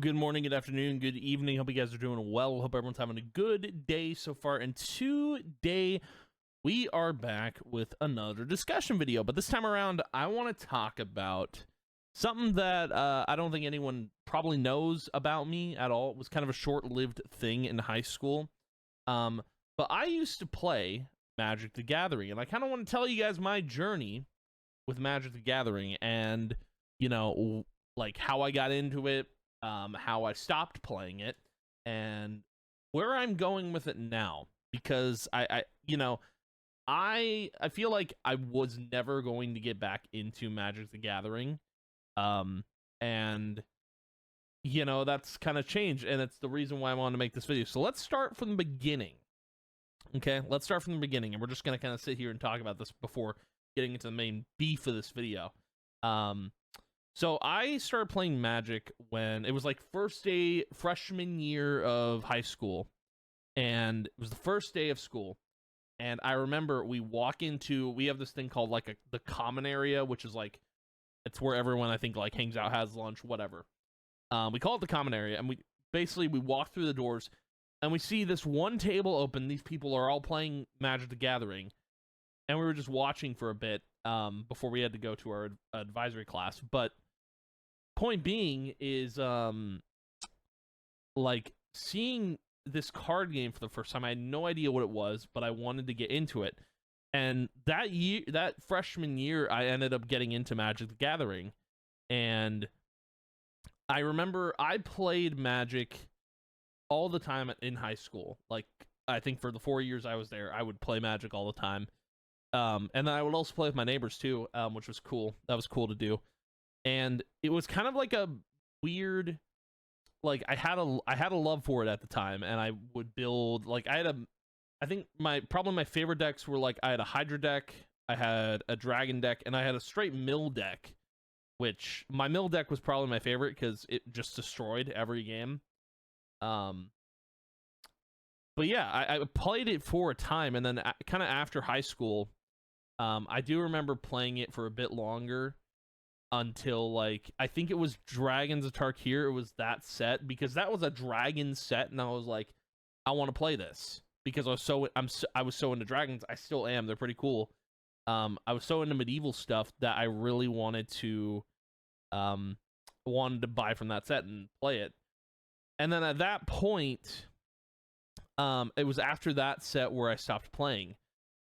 good morning, good afternoon, good evening. Hope you guys are doing well. Hope everyone's having a good day so far. And today we are back with another discussion video. But this time around, I want to talk about something that I don't think anyone probably knows about me at all. It was kind of a short-lived thing in high school. But I used to play Magic the Gathering, and I kind of want to tell you guys my journey with Magic the Gathering and, you know, like how I got into it, how I stopped playing it, and where I'm going with it now. Because I feel like I was never going to get back into Magic the Gathering, and you know that's kind of changed, and it's the reason why I wanted to make this video. So let's start from the beginning. Okay, let's start from the beginning, and we're just gonna kind of sit here and talk about this before getting into the main beef of this video. So I started playing Magic when it was like first day, freshman year of high school, and it was the first day of school. And I remember we have this thing called like the common area, which is like, it's where everyone I think like hangs out, has lunch, whatever. We call it the common area, and we walk through the doors, and we see this one table open. These people are all playing Magic the Gathering, and we were just watching for a bit before we had to go to our advisory class. But point being is like seeing this card game for the first time. I had no idea what it was, but I wanted to get into it. And that freshman year, I ended up getting into Magic the Gathering. And I remember I played Magic all the time in high school. Like, I think for the 4 years I was there, I would play Magic all the time. And then I would also play with my neighbors too, which was cool. That was cool to do. And it was kind of like a weird, like I had a love for it at the time, and I would build, like I think my favorite decks were like, I had a Hydra deck, I had a Dragon deck, and I had a straight Mill deck, which my Mill deck was probably my favorite because it just destroyed every game. But yeah, I played it for a time, and then kind of after high school, I do remember playing it for a bit longer, until like I think it was Dragons of Tarkir. It was that set, because that was a dragon set, and I was like, I want to play this because I was so into dragons. I still am. They're pretty cool. I was so into medieval stuff that I really wanted to buy from that set and play it. And then at that point, it was after that set where I stopped playing.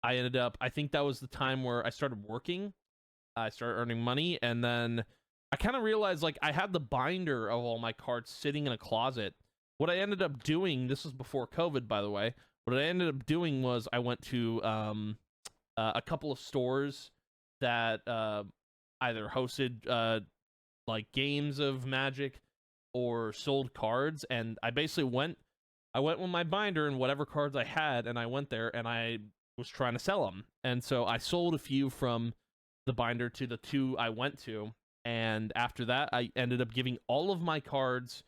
I think that was the time where I started working. I started earning money, and then I kind of realized like I had the binder of all my cards sitting in a closet. What I ended up doing, this was before COVID, by the way, what I ended up doing was I went to a couple of stores that either hosted like games of Magic or sold cards, and I basically went with my binder and whatever cards I had, and I went there and I was trying to sell them. And so I sold a few from the binder to the two I went to, and after that I ended up giving all of my cards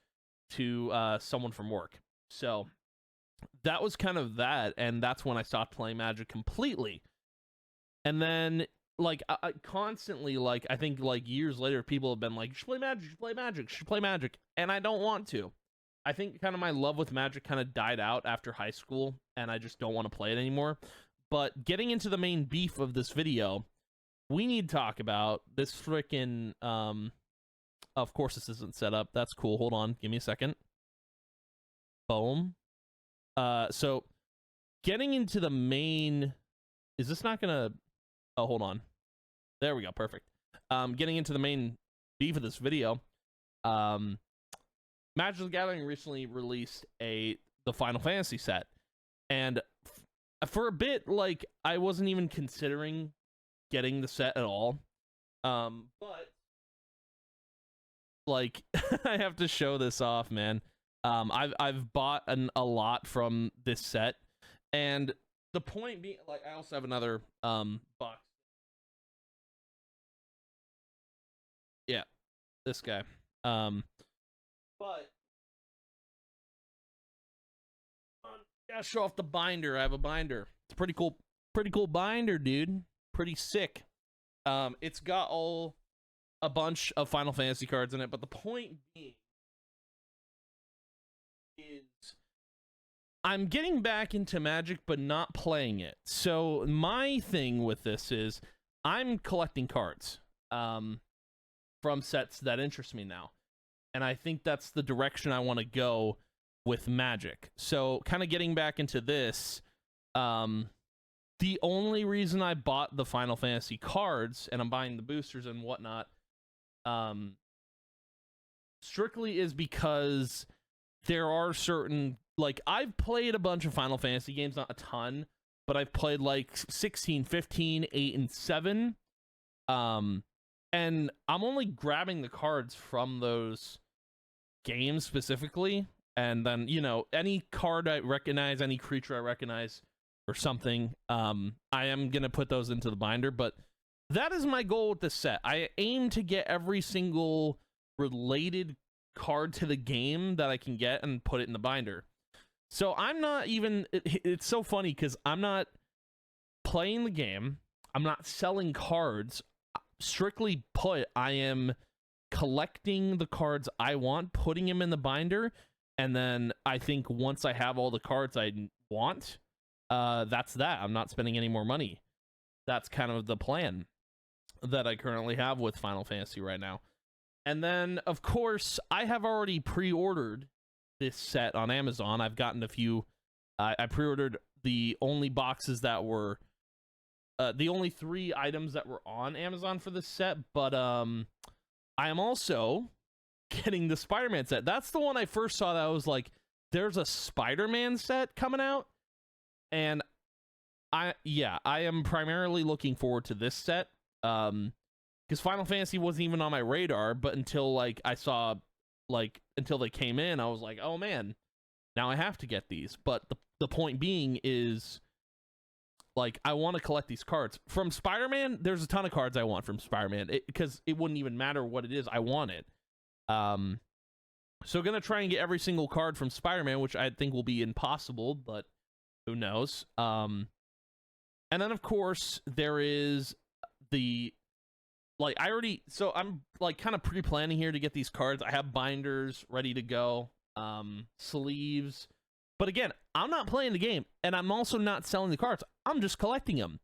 to someone from work. So that was kind of that, and that's when I stopped playing Magic completely. And then like I constantly, like I think like years later, people have been like, you should play Magic, you should play Magic, you should play Magic, and I don't want to. I think kind of my love with Magic kind of died out after high school, and I just don't want to play it anymore. But getting into the main beef of this video, we need to talk about this freaking, of course this isn't set up. That's cool. Hold on. Give me a second. Boom. So getting into the main, is this not gonna, oh, hold on. There we go. Perfect. Getting into the main beef of this video, Magic the Gathering recently released the Final Fantasy set, and for a bit, like, I wasn't even considering getting the set at all, but like I have to show this off, man. I've bought a lot from this set, and the point being, like, I also have another box. Yeah, this guy. But gotta show off the binder. I have a binder. It's pretty cool binder, dude. Pretty sick. It's got a bunch of Final Fantasy cards in it, but the point being, is I'm getting back into Magic, but not playing it. So my thing with this is I'm collecting cards from sets that interest me now. And I think that's the direction I want to go with Magic. So kind of getting back into this, the only reason I bought the Final Fantasy cards, and I'm buying the boosters and whatnot, strictly is because there are certain, like, I've played a bunch of Final Fantasy games, not a ton, but I've played like 16, 15, 8, and 7. And I'm only grabbing the cards from those games specifically. And then, you know, any card I recognize, any creature I recognize or something, I am going to put those into the binder. But that is my goal with this set. I aim to get every single related card to the game that I can get and put it in the binder. So I'm not even, it's so funny because I'm not playing the game. I'm not selling cards. Strictly put, I am collecting the cards I want, putting them in the binder, and then I think once I have all the cards I want, that's that. I'm not spending any more money. That's kind of the plan that I currently have with Final Fantasy right now. And then, of course, I have already pre-ordered this set on Amazon. I've gotten a few. I pre-ordered the only boxes that were the only 3 items that were on Amazon for this set, but I am also getting the Spider-Man set. That's the one I first saw that I was like, there's a Spider-Man set coming out, and I am primarily looking forward to this set, because Final Fantasy wasn't even on my radar, but until like I saw, like, until they came in, I was like, oh man, now I have to get these. But the point being is, like, I want to collect these cards from Spider-Man. There's a ton of cards I want from Spider-Man because it wouldn't even matter what it is. I want it. So gonna try and get every single card from Spider-Man, which I think will be impossible, but who knows? And then of course there is the, like, so I'm like kind of pre-planning here to get these cards. I have binders ready to go, sleeves. But again, I'm not playing the game, and I'm also not selling the cards. I'm just collecting them,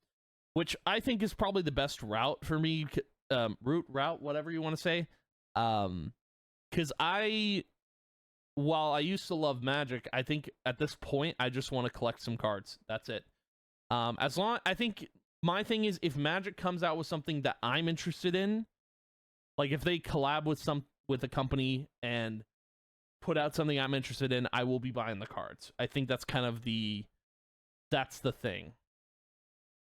which I think is probably the best route for me, route, whatever you want to say. Because while I used to love Magic, I think at this point, I just want to collect some cards. That's it. I think my thing is, if Magic comes out with something that I'm interested in, like if they collab with a company and put out something I'm interested in, I will be buying the cards. I think that's kind of that's the thing.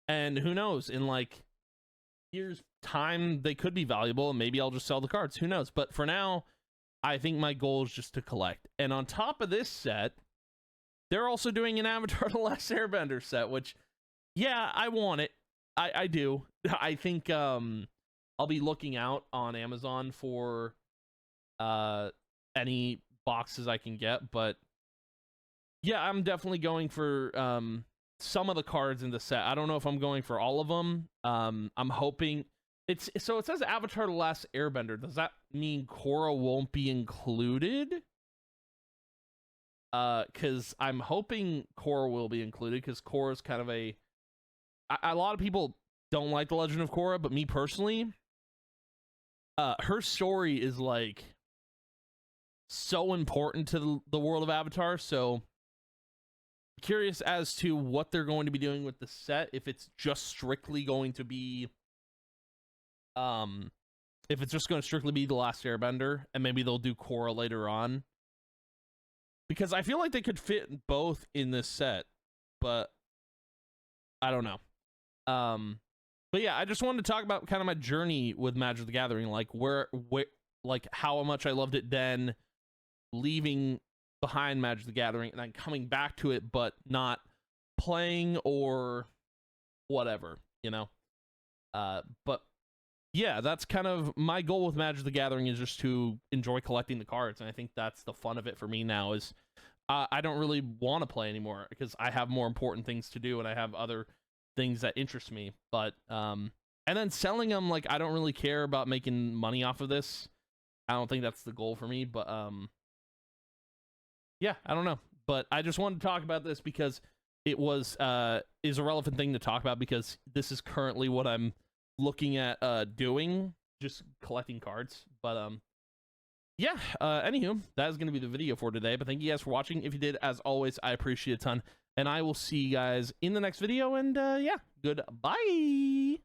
And who knows, in like years time, they could be valuable and maybe I'll just sell the cards. Who knows? But for now, I think my goal is just to collect. And on top of this set, they're also doing an Avatar: The Last Airbender set, which, yeah, I want it. I do. I think I'll be looking out on Amazon for any boxes I can get, but yeah, I'm definitely going for some of the cards in the set. I don't know if I'm going for all of them. I'm hoping so it says Avatar: The Last Airbender. Does that mean Korra won't be included? Because I'm hoping Korra will be included, because Korra's kind of a lot of people don't like The Legend of Korra, but me personally, her story is like so important to the world of Avatar. So curious as to what they're going to be doing with the set, if it's just strictly going to be if it's just going to strictly be The Last Airbender, and maybe they'll do Korra later on, because I feel like they could fit both in this set, but I don't know. But yeah, I just wanted to talk about kind of my journey with Magic the Gathering, like where like how much I loved it then, leaving behind Magic the Gathering, and then coming back to it, but not playing or whatever, you know? But yeah, that's kind of my goal with Magic the Gathering, is just to enjoy collecting the cards, and I think that's the fun of it for me now, is I don't really want to play anymore, because I have more important things to do, and I have other things that interest me. But and then selling them, like, I don't really care about making money off of this. I don't think that's the goal for me, but yeah, I don't know, but I just wanted to talk about this because it was is a relevant thing to talk about because this is currently what I'm looking at doing, just collecting cards. But yeah, anywho, that is going to be the video for today. But thank you guys for watching. If you did, as always, I appreciate it a ton. And I will see you guys in the next video. And yeah, goodbye.